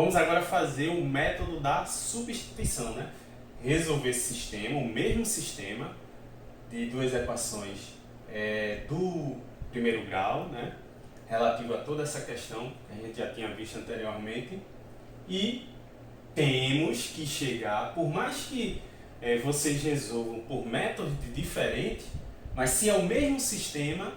Vamos agora fazer o método da substituição, né? Resolver esse sistema, o mesmo sistema de duas equações do primeiro grau, né? Relativo a toda essa questão que a gente já tinha visto anteriormente. E temos que chegar, por mais que vocês resolvam por métodos diferentes, mas se é o mesmo sistema,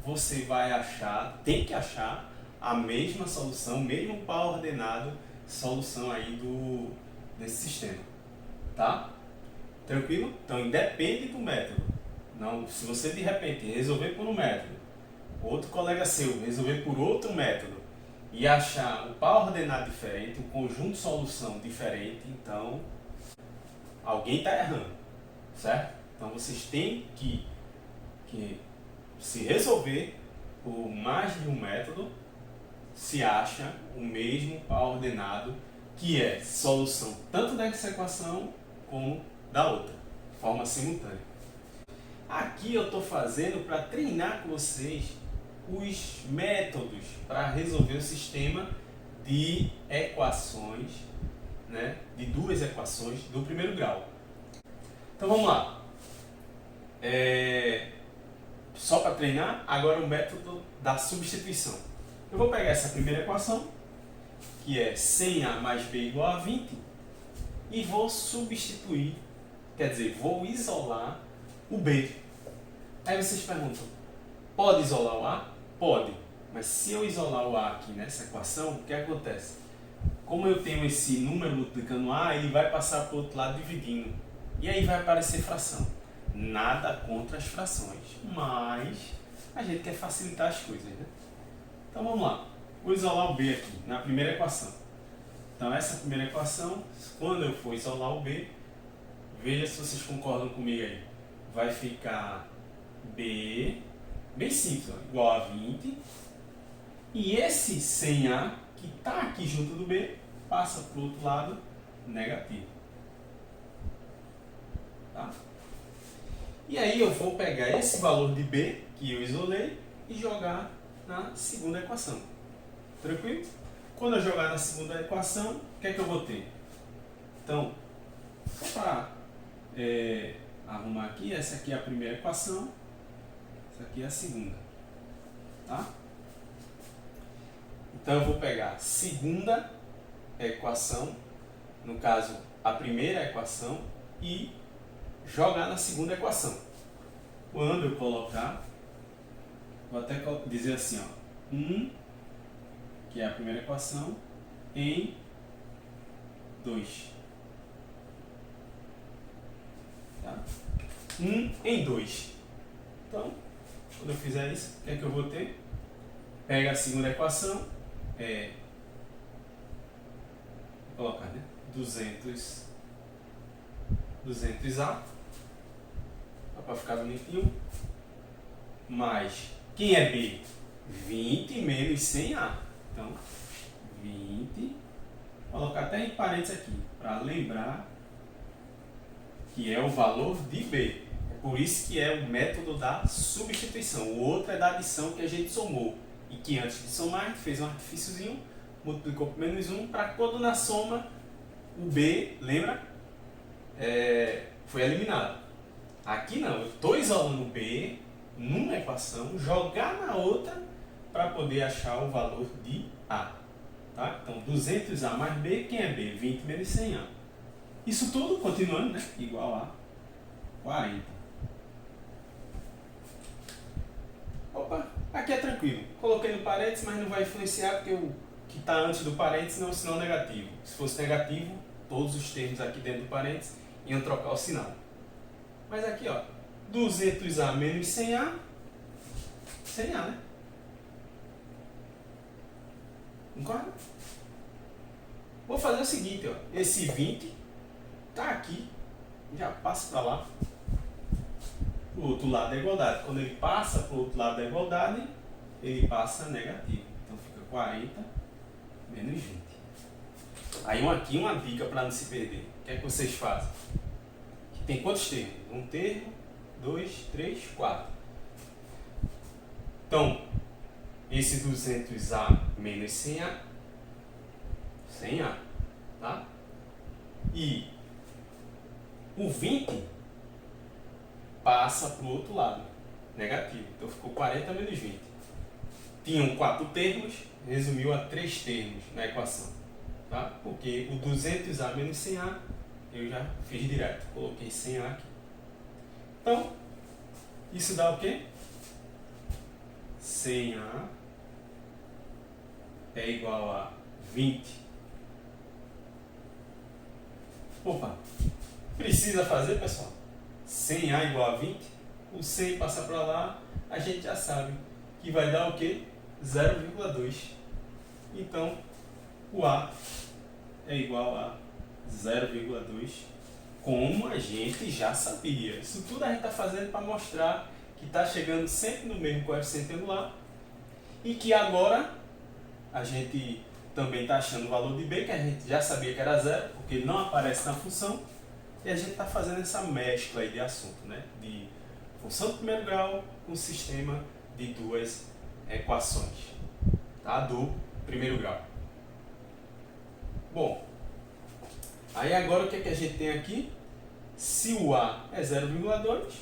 você vai achar, tem que achar a mesma solução, o mesmo par ordenado, solução aí desse sistema, tá? Tranquilo? Então, independe do método. Não, se você de repente resolver por um método, outro colega seu resolver por outro método e achar um par ordenado diferente, um conjunto de solução diferente, então alguém está errando, certo? Então vocês têm que se resolver por mais de um método, se acha o mesmo par ordenado, que é solução tanto dessa equação como da outra, de forma simultânea. Aqui eu estou fazendo para treinar com vocês os métodos para resolver o sistema de equações, né, de duas equações do primeiro grau. Então vamos lá. Só para treinar, agora o método da substituição. Eu vou pegar essa primeira equação, que é 100a mais b igual a 20, e vou substituir, quer dizer, vou isolar o b. Aí vocês perguntam, pode isolar o a? Pode, mas se eu isolar o a aqui nessa equação, o que acontece? Como eu tenho esse número multiplicando a, ele vai passar para o outro lado dividindo, e aí vai aparecer fração. Nada contra as frações, mas a gente quer facilitar as coisas, né? Então vamos lá, vou isolar o b aqui na primeira equação. Então essa primeira equação, quando eu for isolar o b, veja se vocês concordam comigo aí. Vai ficar b, bem simples, ó, igual a 20. E esse 100a, que está aqui junto do b, passa para o outro lado negativo. Tá? E aí eu vou pegar esse valor de b, que eu isolei, e jogar na segunda equação. Tranquilo? Quando eu jogar na segunda equação, o que é que eu vou ter? Então, só para arrumar aqui, essa aqui é a primeira equação, essa aqui é a segunda. Tá? Então eu vou pegar a segunda equação, no caso a primeira equação, e jogar na segunda equação. Quando eu colocar, vou até dizer assim, ó, 1, que é a primeira equação, em 2. Tá? 1 em 2. Então, quando eu fizer isso, o que é que eu vou ter? Pega a segunda equação, vou colocar, né? 200A, para ficar bonitinho, mais, quem é B? 20 menos 100A. Então, 20, vou colocar até em parênteses aqui, para lembrar que é o valor de B. É por isso que é o método da substituição. O outro é da adição que a gente somou. E que antes de somar, a gente fez um artifíciozinho, multiplicou por menos 1, para quando na soma o B, lembra? Foi eliminado. Aqui não, eu estou isolando o B numa equação, jogar na outra para poder achar o valor de A. Tá? Então, 200A mais B, quem é B? 20 menos 100A. Isso tudo continuando, né? Igual a 40. Opa, aqui é tranquilo. Coloquei no parênteses, mas não vai influenciar porque o que está antes do parênteses não é o sinal negativo. Se fosse negativo, todos os termos aqui dentro do parênteses iam trocar o sinal. Mas aqui, ó, 200A menos 100A, 100A, né? Concorda? Vou fazer o seguinte, ó, esse 20 tá aqui, já passa para lá, pro outro lado da igualdade. Quando ele passa para o outro lado da igualdade, ele passa negativo. Então fica 40 menos 20. Aí aqui uma dica para não se perder. O que é que vocês fazem? Tem quantos termos? Um termo, 2, 3, 4. Então, esse 200A menos 100A sem A, tá? E o 20 passa para o outro lado, negativo. Então ficou 40 menos 20. Tinham 4 termos, resumiu a 3 termos na equação. Tá? Porque o 200A menos 100A eu já fiz direto, coloquei 100A aqui. Então, isso dá o quê? 100A é igual a 20. Opa, precisa fazer, pessoal? 100A igual a 20, o 100 passa para lá, a gente já sabe que vai dar o quê? 0,2. Então, o A é igual a 0,2, como a gente já sabia. Isso tudo a gente está fazendo para mostrar que está chegando sempre no mesmo coeficiente angular e que agora a gente também está achando o valor de B, que a gente já sabia que era zero, porque ele não aparece na função, e a gente está fazendo essa mescla aí de assunto, né? De função do primeiro grau com sistema de duas equações, tá? Do primeiro grau. Bom, aí agora o que é que a gente tem aqui? Se o A é 0,2,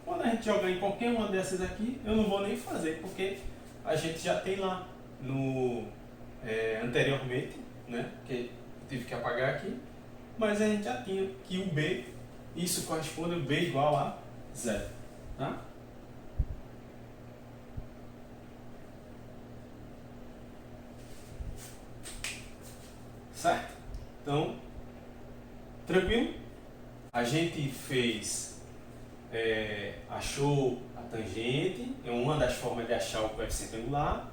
quando a gente jogar em qualquer uma dessas aqui, eu não vou nem fazer, porque a gente já tem lá no anteriormente, né? Que eu tive que apagar aqui, mas a gente já tinha que o B, isso corresponde ao B igual a 0, tá? Certo? Então, tranquilo? A gente fez, achou a tangente, é uma das formas de achar o coeficiente angular,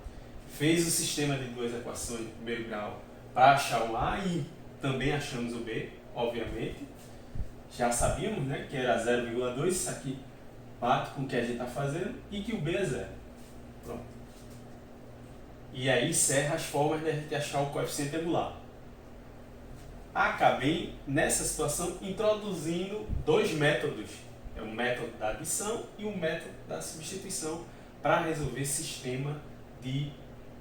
fez o sistema de duas equações de primeiro grau para achar o A e também achamos o B, obviamente. Já sabíamos, né, que era 0,2, isso aqui bate com o que a gente está fazendo e que o B é 0. Pronto. E aí encerra as formas de a gente achar o coeficiente angular. Acabei, nessa situação, introduzindo dois métodos. É o método da adição e o método da substituição para resolver sistema de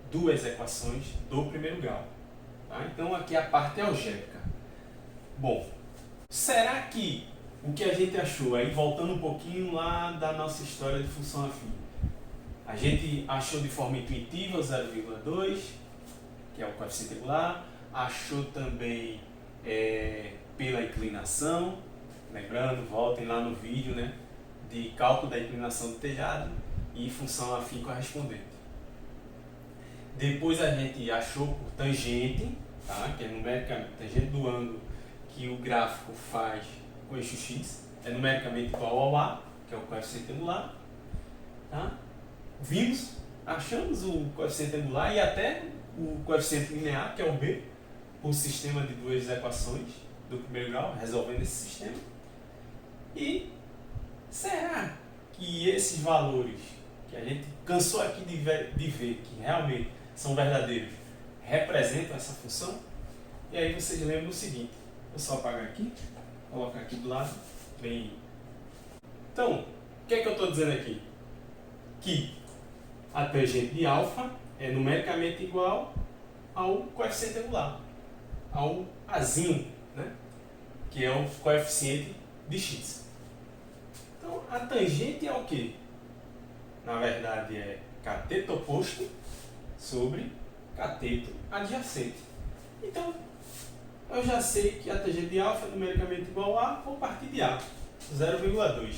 duas equações do primeiro grau. Tá? Então aqui a parte algébrica. Bom, será que o que a gente achou, aí voltando um pouquinho lá da nossa história de função afim, a gente achou de forma intuitiva o 0,2, que é o coeficiente angular, achou também pela inclinação, lembrando, voltem lá no vídeo, né, de cálculo da inclinação do telhado e função afim correspondente. Depois a gente achou por tangente, tá, que é numericamente tangente do ângulo que o gráfico faz com o eixo x, é numericamente igual ao A, que é o coeficiente angular. Tá? Vimos, achamos o coeficiente angular e até o coeficiente linear, que é o B, por sistema de duas equações do primeiro grau, resolvendo esse sistema. E será que esses valores que a gente cansou aqui de ver que realmente são verdadeiros, representam essa função? E aí vocês lembram o seguinte, vou só apagar aqui, colocar aqui do lado, bem. Então, o que é que eu estou dizendo aqui? Que a tangente de alfa é numericamente igual ao coeficiente angular, ao Azinho, né? Que é o coeficiente de x. Então, a tangente é o quê? Na verdade, é cateto oposto sobre cateto adjacente. Então, eu já sei que a tangente de alfa é numericamente igual a, vou partir de A, 0,2,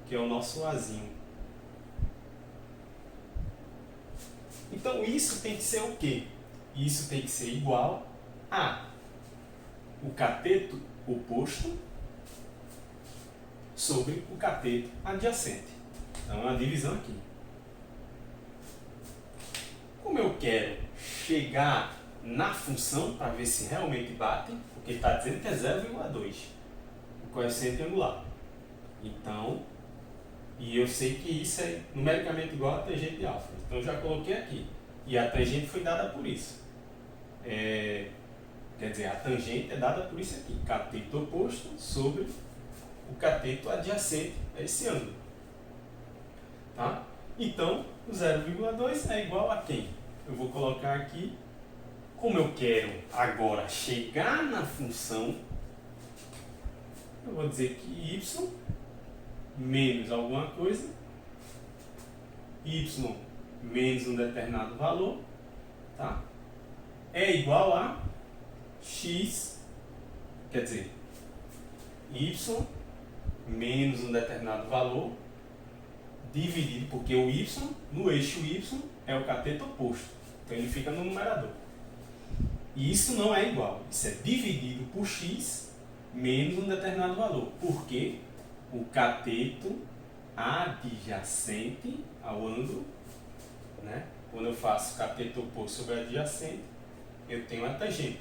que é o nosso Azinho. Então, isso tem que ser o quê? Isso tem que ser igual a o cateto oposto sobre o cateto adjacente. Então, é uma divisão aqui. Como eu quero chegar na função para ver se realmente bate, porque ele está dizendo que é 0,2, o coeficiente angular. Então, e eu sei que isso é numericamente igual a tangente de alfa. Então, eu já coloquei aqui. E a tangente foi dada por isso. Quer dizer, a tangente é dada por isso aqui. Cateto oposto sobre o cateto adjacente a esse ângulo. Tá? Então, o 0,2 é igual a quem? Eu vou colocar aqui como eu quero agora chegar na função, eu vou dizer que y menos alguma coisa, y menos um determinado valor, tá? É igual a x, quer dizer, y menos um determinado valor dividido, porque o y no eixo y é o cateto oposto, então ele fica no numerador. E isso não é igual, isso é dividido por x menos um determinado valor, porque o cateto adjacente ao ângulo, né? Quando eu faço cateto oposto sobre adjacente, eu tenho a tangente.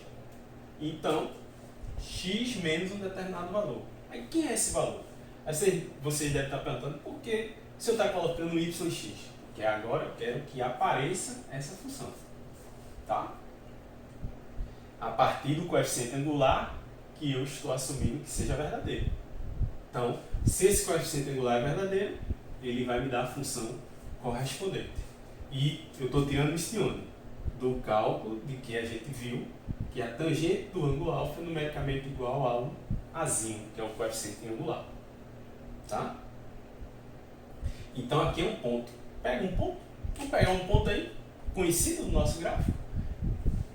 Então, x menos um determinado valor. Aí quem é esse valor? Aí vocês devem estar perguntando por que se eu estou colocando y e x? Porque agora eu quero que apareça essa função. Tá? A partir do coeficiente angular que eu estou assumindo que seja verdadeiro. Então, se esse coeficiente angular é verdadeiro, ele vai me dar a função correspondente. E eu estou tirando isso de onde? Do cálculo de que a gente viu que a tangente do ângulo alfa é numericamente igual ao azinho, que é o coeficiente angular. Tá? Então aqui é um ponto. Pega um ponto. Vou pegar um ponto aí, conhecido do nosso gráfico.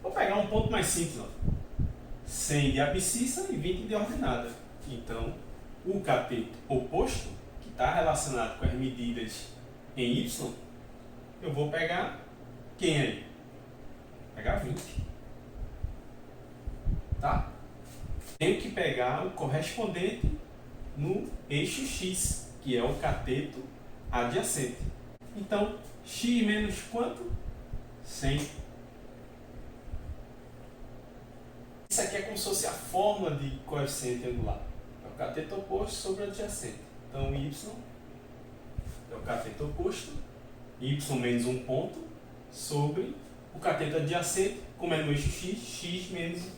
Vou pegar um ponto mais simples. Ó. 100 de abscissa e 20 de ordenada. Então, o cateto oposto, que está relacionado com as medidas em y, eu vou pegar quem aí? Vou pegar 20. Tá? Tenho que pegar o correspondente no eixo x, que é o cateto adjacente. Então, x menos quanto? 100. Isso aqui é como se fosse a fórmula de coeficiente angular. É o cateto oposto sobre adjacente. Então, y é o cateto oposto, y menos um ponto, sobre o cateto adjacente, como é no eixo x, x menos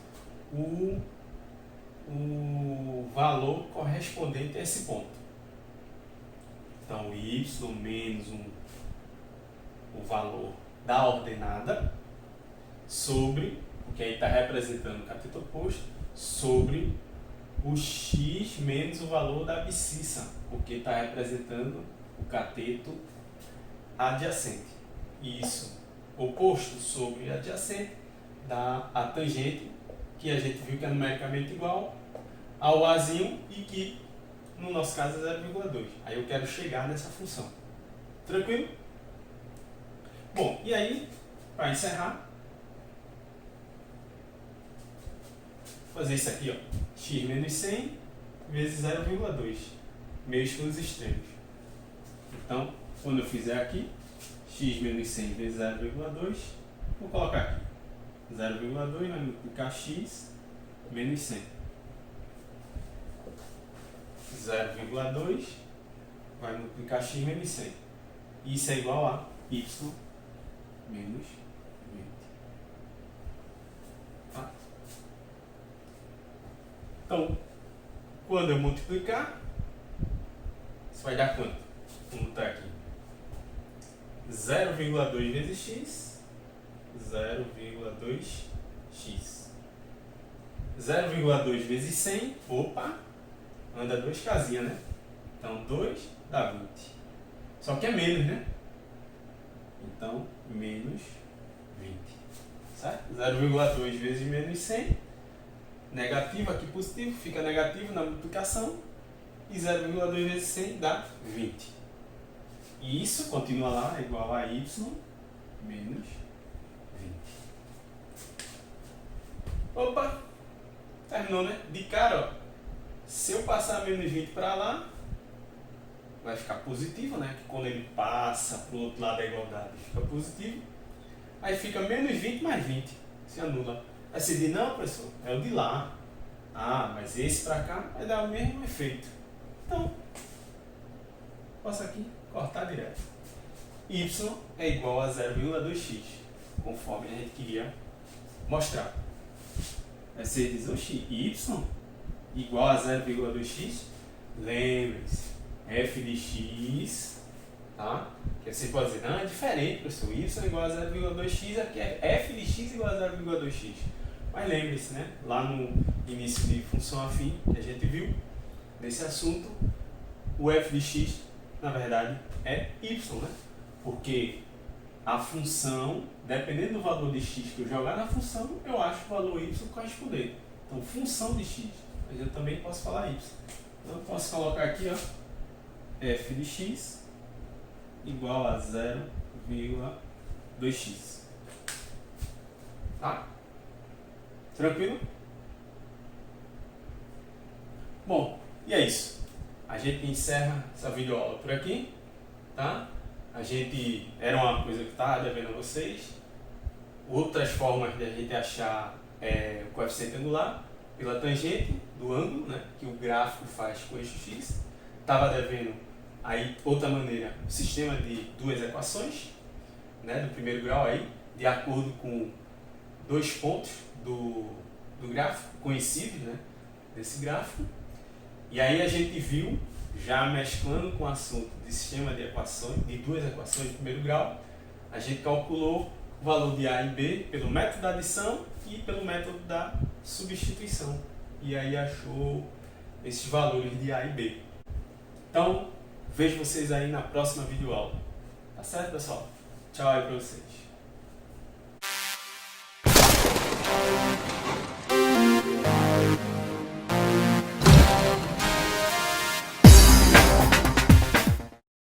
o valor correspondente a esse ponto. Então, y menos o valor da ordenada sobre, porque aí está representando o cateto oposto, sobre o x menos o valor da abscissa, porque está representando o cateto adjacente. Isso oposto sobre adjacente dá a tangente, que a gente viu que é numericamente igual ao azinho e que no nosso caso é 0,2. Aí eu quero chegar nessa função. Tranquilo? Bom, e aí, para encerrar, fazer isso aqui, ó, x menos 100 vezes 0,2, meios pelos extremos. Então, quando eu fizer aqui, x menos 100 vezes 0,2, vou colocar aqui 0,2 vai multiplicar x menos 100. 0,2 vai multiplicar x menos 100. Isso é igual a y menos 20. Tá? Então, quando eu multiplicar, isso vai dar quanto? Como está aqui? 0,2 vezes x, 0,2x. 0,2 vezes 100, opa, anda duas casinhas, né? Então, 2 dá 20. Só que é menos, né? Então, menos 20. Certo? 0,2 vezes menos 100. Negativo aqui positivo, fica negativo na multiplicação. E 0,2 vezes 100 dá 20. E isso continua lá, igual a y menos 20. Opa! Terminou, né? De cara, ó. Se eu passar menos 20 para lá, vai ficar positivo, né? Que quando ele passa para o outro lado da igualdade, fica positivo. Aí fica menos 20 mais 20. Se anula. Aí você diz, não, professor, é o de lá. Ah, mas esse para cá vai dar o mesmo efeito. Então, posso aqui cortar direto. Y é igual a 0,2x, conforme a gente queria mostrar. Aí você diz, oxi, y igual a 0,2x? Lembre-se, f de x tá? Que você pode dizer, não, é diferente, professor, y igual a 0,2x, aqui é f de x igual a 0,2x. Mas lembre-se, né, lá no início de função afim, que a gente viu, nesse assunto, o f de x, na verdade, é y, né? Porque a função, dependendo do valor de x que eu jogar na função, eu acho o valor y correspondente. Então, função de x, mas eu também posso falar y. Então, eu posso colocar aqui, ó, f de x igual a 0,2x. Tá? Tranquilo? Bom, e é isso. A gente encerra essa videoaula por aqui, tá? A gente, era uma coisa que estava devendo a vocês. Outras formas de a gente achar o coeficiente angular pela tangente do ângulo, né, que o gráfico faz com o eixo x. Estava devendo aí outra maneira, o sistema de duas equações, né, do primeiro grau aí, de acordo com dois pontos do gráfico conhecidos, né, desse gráfico. E aí a gente viu, já mesclando com o assunto de sistema de equações, de duas equações de primeiro grau, a gente calculou o valor de A e B pelo método da adição e pelo método da substituição. E aí achou esses valores de A e B. Então, vejo vocês aí na próxima videoaula. Tá certo, pessoal? Tchau aí pra vocês.